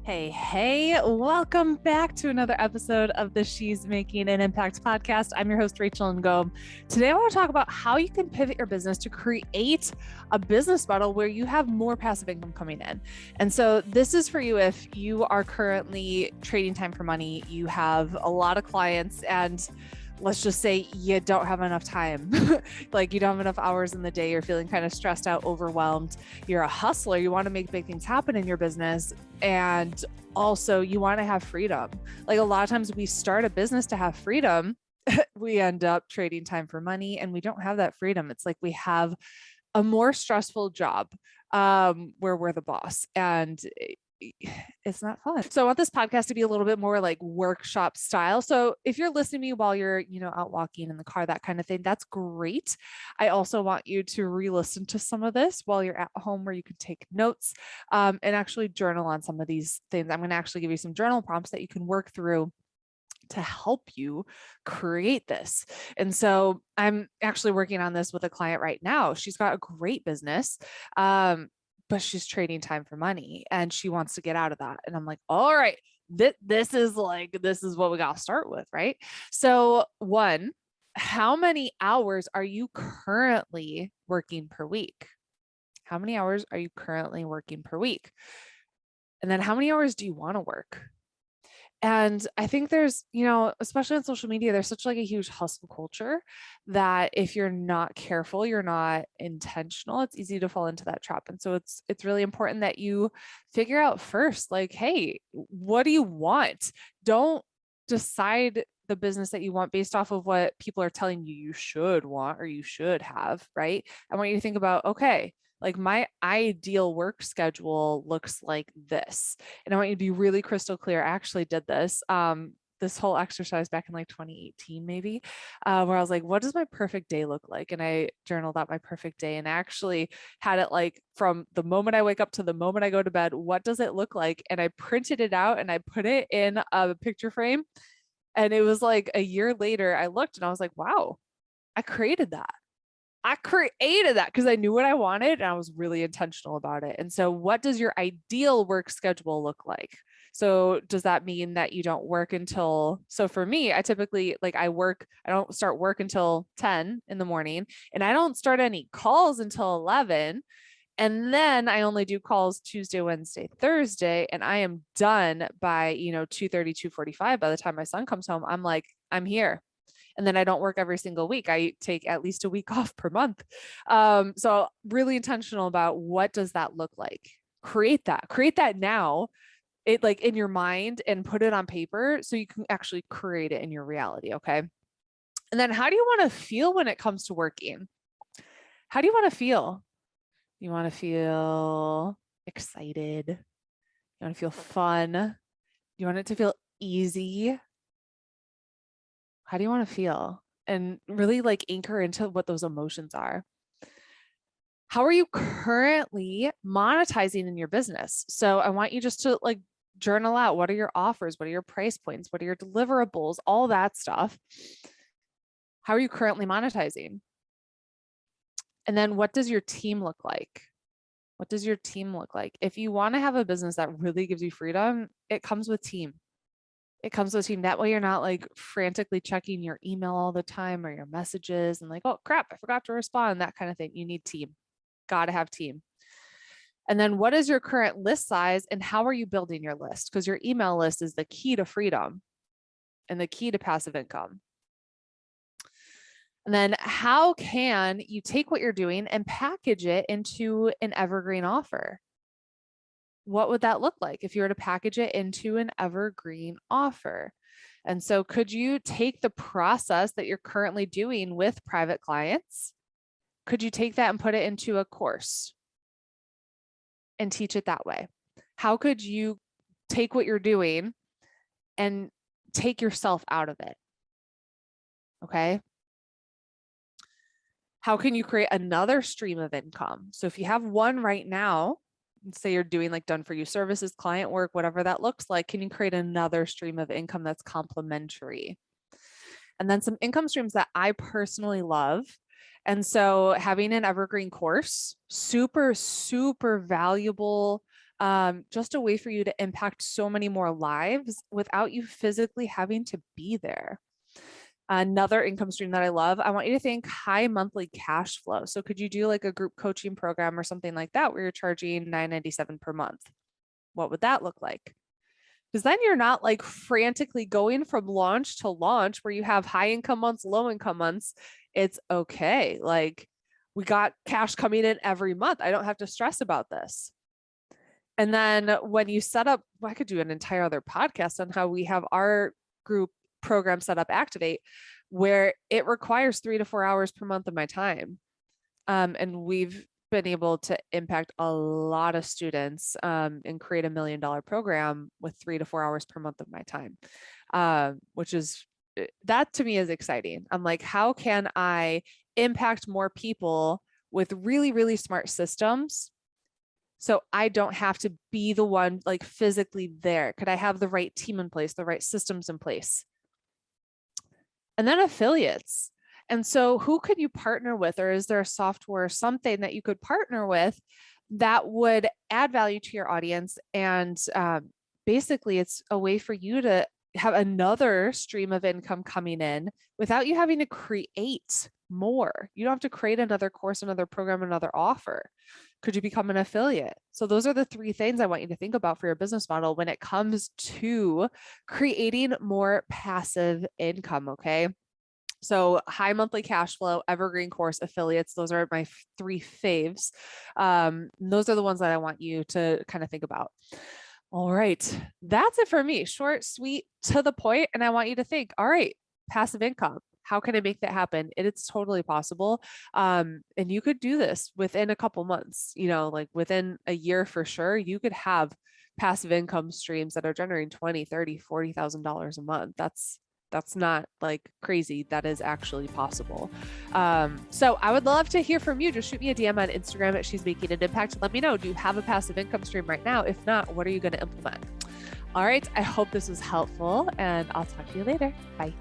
Hey, welcome back to another episode of the She's Making an Impact podcast. I'm your host, Rachel Ngom. Today, I want to talk about how you can pivot your business to create a business model where you have more passive income coming in. And so this is for you if you are currently trading time for money, you have a lot of clients, and let's just say you don't have enough time. Like you don't have enough hours in the day. You're feeling kind of stressed out, overwhelmed. You're a hustler. You want to make big things happen in your business. And also you want to have freedom. Like a lot of times we start a business to have freedom. We end up trading time for money and we don't have that freedom. It's like we have a more stressful job where we're the boss, and it's not fun. So I want this podcast to be a little bit more like workshop style. So if you're listening to me while you're, out walking in the car, that kind of thing, that's great. I also want you to re-listen to some of this while you're at home where you can take notes and actually journal on some of these things. I'm going to actually give you some journal prompts that you can work through to help you create this. And so I'm actually working on this with a client right now. She's got a great business. But she's trading time for money and she wants to get out of that. And I'm like, all right, this is what we got to start with, right? So one, how many hours are you currently working per week? How many hours are you currently working per week? And then how many hours do you want to work? And I think there's, especially on social media, there's such like a huge hustle culture that if you're not careful, you're not intentional, it's easy to fall into that trap. And so it's really important that you figure out first, like, hey, what do you want? Don't decide the business that you want based off of what people are telling you should want or you should have, right? I want you to think about, okay, like my ideal work schedule looks like this. And I want you to be really crystal clear. I actually did this, this whole exercise back in like 2018, maybe, where I was like, what does my perfect day look like? And I journaled out my perfect day and actually had it like from the moment I wake up to the moment I go to bed, what does it look like? And I printed it out and I put it in a picture frame. And it was like a year later, I looked and I was like, wow, I created that. I created that because I knew what I wanted and I was really intentional about it. And so what does your ideal work schedule look like? So does that mean that you don't work until, so for me, I typically I don't start work until 10 in the morning and I don't start any calls until 11. And then I only do calls Tuesday, Wednesday, Thursday, and I am done by, 2:30, 2:45. By the time my son comes home, I'm like, I'm here. And then I don't work every single week. I take at least a week off per month. So really intentional about what does that look like? Create that now, it like in your mind and put it on paper so you can actually create it in your reality. Okay. And then how do you want to feel when it comes to working? How do you want to feel? You want to feel excited. You want to feel fun. You want it to feel easy. How do you want to feel? And really like anchor into what those emotions are. How are you currently monetizing in your business? So I want you just to like journal out, what are your offers? What are your price points? What are your deliverables? All that stuff. How are you currently monetizing? And then what does your team look like? What does your team look like? If you want to have a business that really gives you freedom, it comes with team. It comes with a team. That way you're not like frantically checking your email all the time or your messages and like, oh crap, I forgot to respond, that kind of thing. You need team. Got to have team. And then what is your current list size and how are you building your list? Because your email list is the key to freedom and the key to passive income. And then how can you take what you're doing and package it into an evergreen offer? What would that look like if you were to package it into an evergreen offer? And so could you take the process that you're currently doing with private clients? Could you take that and put it into a course and teach it that way? How could you take what you're doing and take yourself out of it? Okay. How can you create another stream of income? So if you have one right now, say you're doing like done for you services, client work, whatever that looks like, can you create another stream of income that's complementary? And then some income streams that I personally love And so having an evergreen course, super, super valuable, just a way for you to impact so many more lives without you physically having to be there. Another income stream that I love, I want you to think high monthly cash flow. So could you do like a group coaching program or something like that where you're charging $9.97 per month? What would that look like? Because then you're not like frantically going from launch to launch where you have high income months, low income months. It's okay. Like we got cash coming in every month. I don't have to stress about this. And then when you set up, well, I could do an entire other podcast on how we have our group program set up, Activate, where it requires 3 to 4 hours per month of my time. And we've been able to impact a lot of students and create $1 million program with 3 to 4 hours per month of my time, which is, that to me is exciting. I'm like, how can I impact more people with really, really smart systems? So I don't have to be the one like physically there. Could I have the right team in place, the right systems in place? And then affiliates. And so who could you partner with? Or is there a software or something that you could partner with that would add value to your audience? And basically it's a way for you to have another stream of income coming in without you having to create more. You don't have to create another course, another program, another offer. Could you become an affiliate? So those are the 3 things I want you to think about for your business model when it comes to creating more passive income. Okay. So high monthly cash flow, evergreen course, affiliates. Those are my 3 faves. Those are the ones that I want you to kind of think about. All right. That's it for me. Short, sweet, to the point. And I want you to think, all right, passive income. How can I make that happen? It's totally possible. And you could do this within a couple months, like within a year for sure. You could have passive income streams that are generating $20,000, $30,000, $40,000 a month. That's not like crazy. That is actually possible. So I would love to hear from you. Just shoot me a DM on Instagram at She's Making an Impact. Let me know, do you have a passive income stream right now? If not, what are you going to implement? All right. I hope this was helpful and I'll talk to you later. Bye.